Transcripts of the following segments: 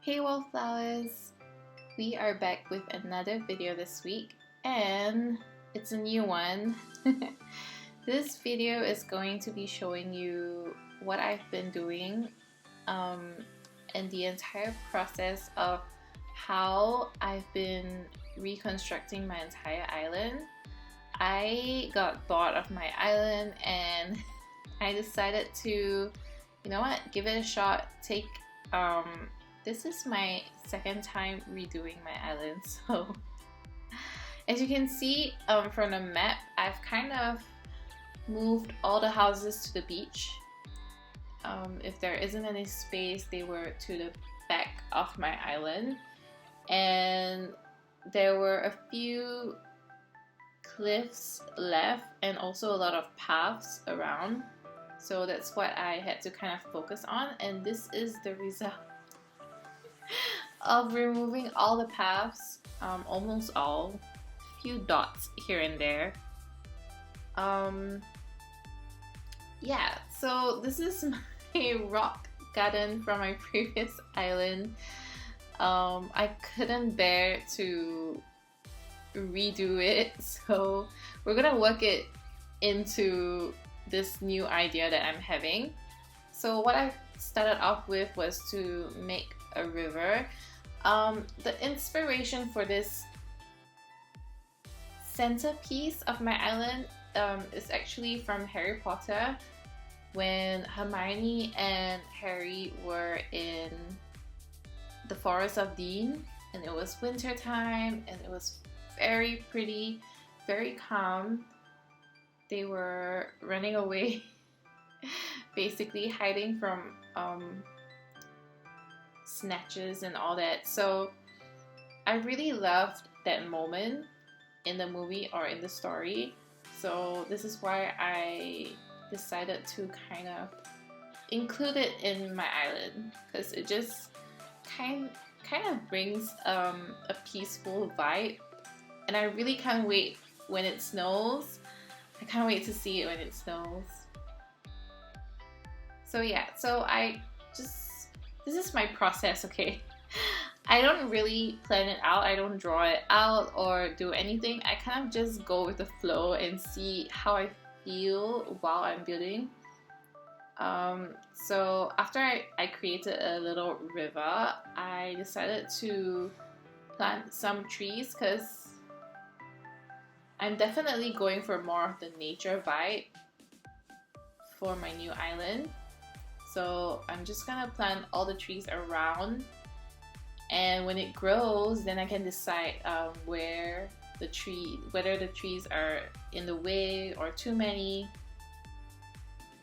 Hey wallflowers! We are back with another video this week and it's a new one. This video is going to be showing you what I've been doing and the entire process of how I've been reconstructing my entire island. I got bored of my island and I decided to, you know what, give it a shot. This is my second time redoing my island, so as you can see from the map, I've kind of moved all the houses to the beach. If there isn't any space, they were to the back of my island, and there were a few cliffs left and also a lot of paths around, so that's what I had to kind of focus on, and this is the result of removing all the paths, almost all, few dots here and there. Yeah, so this is my rock garden from my previous island. I couldn't bear to redo it, so we're gonna work it into this new idea that I'm having. So what I started off with was to make a river. The inspiration for this centerpiece of my island is actually from Harry Potter, when Hermione and Harry were in the Forest of Dean, and it was winter time and it was very pretty, very calm. They were running away basically hiding from snatches and all that. So I really loved that moment in the movie or in the story. So this is why I decided to kind of include it in my island, because it just kind of brings a peaceful vibe, and I really can't wait when it snows. I can't wait to see it when it snows. So yeah, this is my process, okay? I don't really plan it out, I don't draw it out or do anything. I kind of just go with the flow and see how I feel while I'm building. So after I created a little river, I decided to plant some trees because I'm definitely going for more of the nature vibe for my new island. So I'm just gonna plant all the trees around, and when it grows, then I can decide whether the trees are in the way or too many.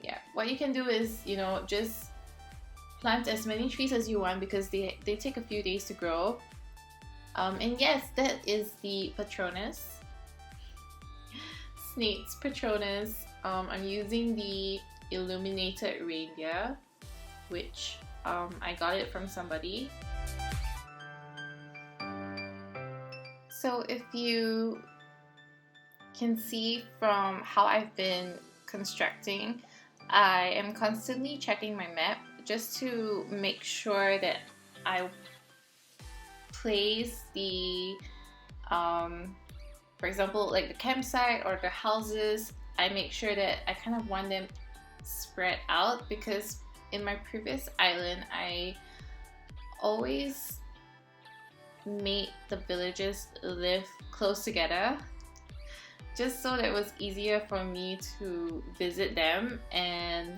Yeah, what you can do is, you know, just plant as many trees as you want, because they take a few days to grow. And yes, that is the Patronus, Snape's Patronus. I'm using the illuminated reindeer, which I got it from somebody. So if you can see from how I've been constructing, I am constantly checking my map just to make sure that I place the for example, like the campsite or the houses, I make sure that I kind of want them spread out, because in my previous island I always made the villages live close together, just so that it was easier for me to visit them and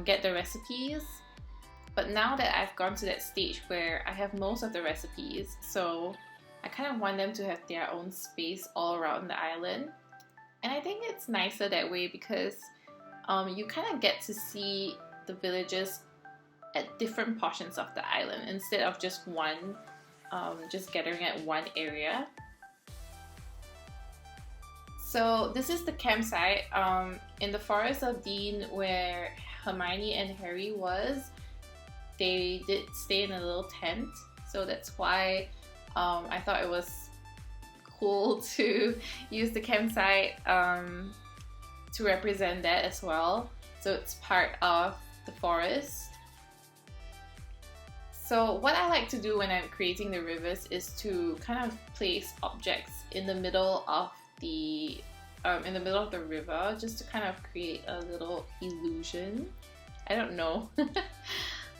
get the recipes. But now that I've gone to that stage where I have most of the recipes, so I kind of want them to have their own space all around the island. And I think it's nicer that way, because you kind of get to see the villages at different portions of the island instead of just one, just gathering at one area. So this is the campsite in the Forest of Dean where Hermione and Harry was. They did stay in a little tent, so that's why I thought it was cool to use the campsite to represent that as well. So it's part of the forest. So what I like to do when I'm creating the rivers is to kind of place objects in the middle of the river, just to kind of create a little illusion. I don't know.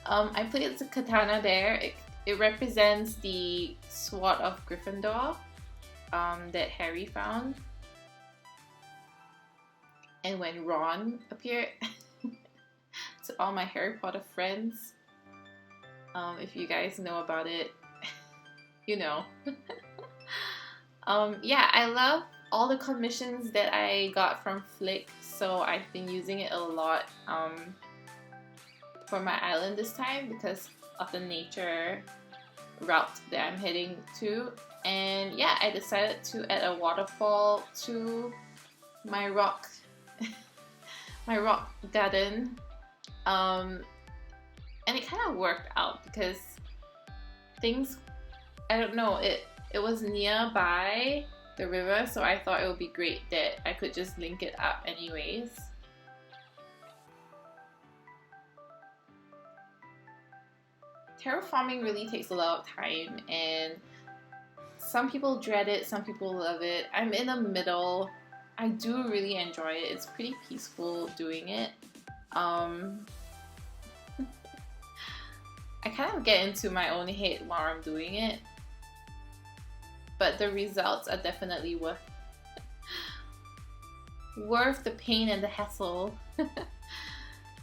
I placed the katana there. It represents the sword of Gryffindor that Harry found. And when Ron appeared, to all my Harry Potter friends, if you guys know about it, you know. Yeah, I love all the commissions that I got from Flick, so I've been using it a lot for my island this time because of the nature route that I'm heading to. And yeah, I decided to add a waterfall to my rock garden, and it kind of worked out because things, I don't know, it was nearby the river, so I thought it would be great that I could just link it up anyways. Terraforming really takes a lot of time, and some people dread it, some people love it. I'm in the middle. I do really enjoy it. It's pretty peaceful doing it. I kind of get into my own head while I'm doing it, but the results are definitely worth the pain and the hassle.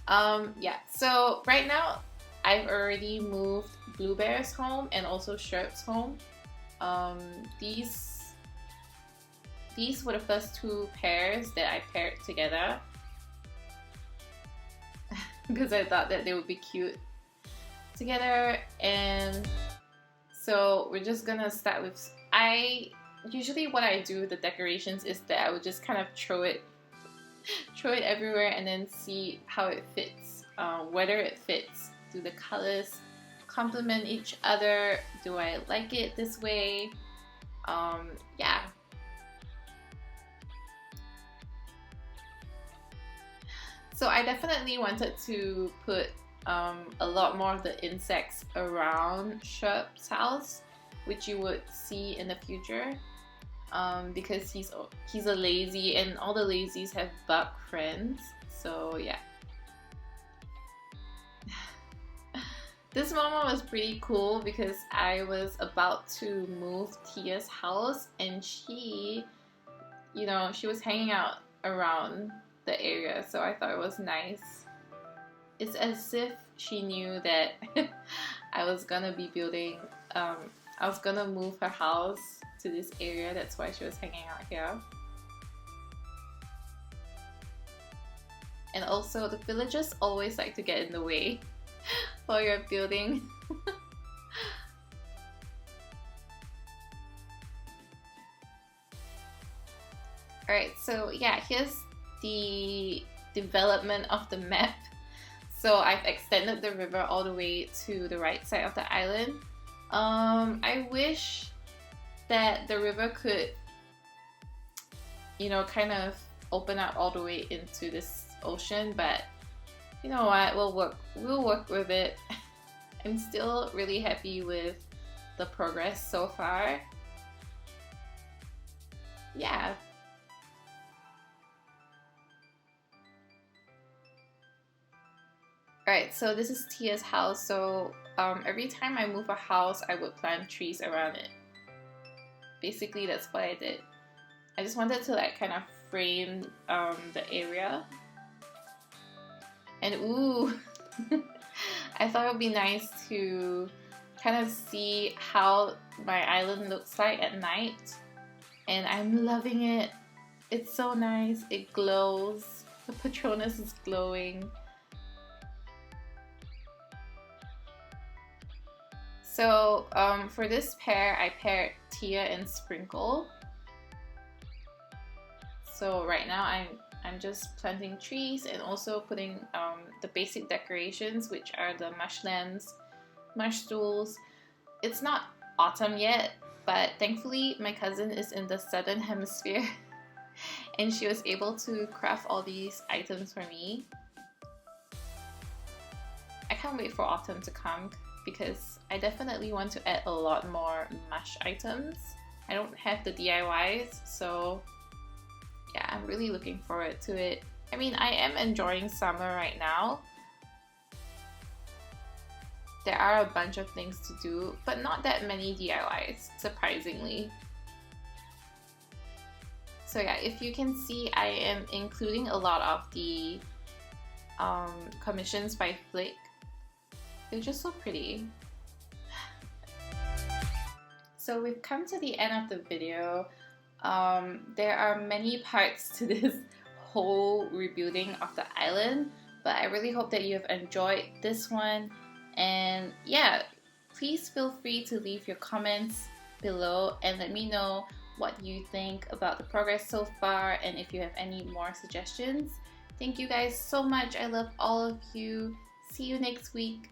Yeah, so right now I've already moved Bluebear's home and also Sherb's home. These were the first two pairs that I paired together because I thought that they would be cute together. And so we're just gonna start with, usually what I do with the decorations is that I would just kind of throw it everywhere and then see how it fits, whether it fits. Do the colors complement each other? Do I like it this way? Yeah. So I definitely wanted to put a lot more of the insects around Sherb's house, which you would see in the future, because he's a lazy, and all the lazies have bug friends. So yeah. This moment was pretty cool because I was about to move Tia's house, and she, you know, she was hanging out around the area, so I thought it was nice. It's as if she knew that I was gonna be building, I was gonna move her house to this area. That's why she was hanging out here. And also, the villagers always like to get in the way while you're building. Alright, so yeah, here's the development of the map. So I've extended the river all the way to the right side of the island. I wish that the river could, you know, kind of open up all the way into this ocean, but you know what, we'll work with it. I'm still really happy with the progress so far. Yeah. Alright, so this is Tia's house. So every time I move a house, I would plant trees around it. Basically, that's what I did. I just wanted to like kind of frame the area. And ooh, I thought it would be nice to kind of see how my island looks like at night. And I'm loving it. It's so nice. It glows. The Patronus is glowing. So for this pair, I paired Tia and Sprinkle. So right now I'm just planting trees and also putting the basic decorations, which are the marshlands, marsh stools. It's not autumn yet, but thankfully my cousin is in the southern hemisphere and she was able to craft all these items for me. I can't wait for autumn to come. because I definitely want to add a lot more mesh items. I don't have the DIYs, so yeah, I'm really looking forward to it. I mean, I am enjoying summer right now. There are a bunch of things to do, but not that many DIYs, surprisingly. So yeah, if you can see, I am including a lot of the commissions by Flick. They're just so pretty. So we've come to the end of the video. There are many parts to this whole rebuilding of the island, but I really hope that you have enjoyed this one. And yeah, please feel free to leave your comments below and let me know what you think about the progress so far and if you have any more suggestions. Thank you guys so much. I love all of you. See you next week.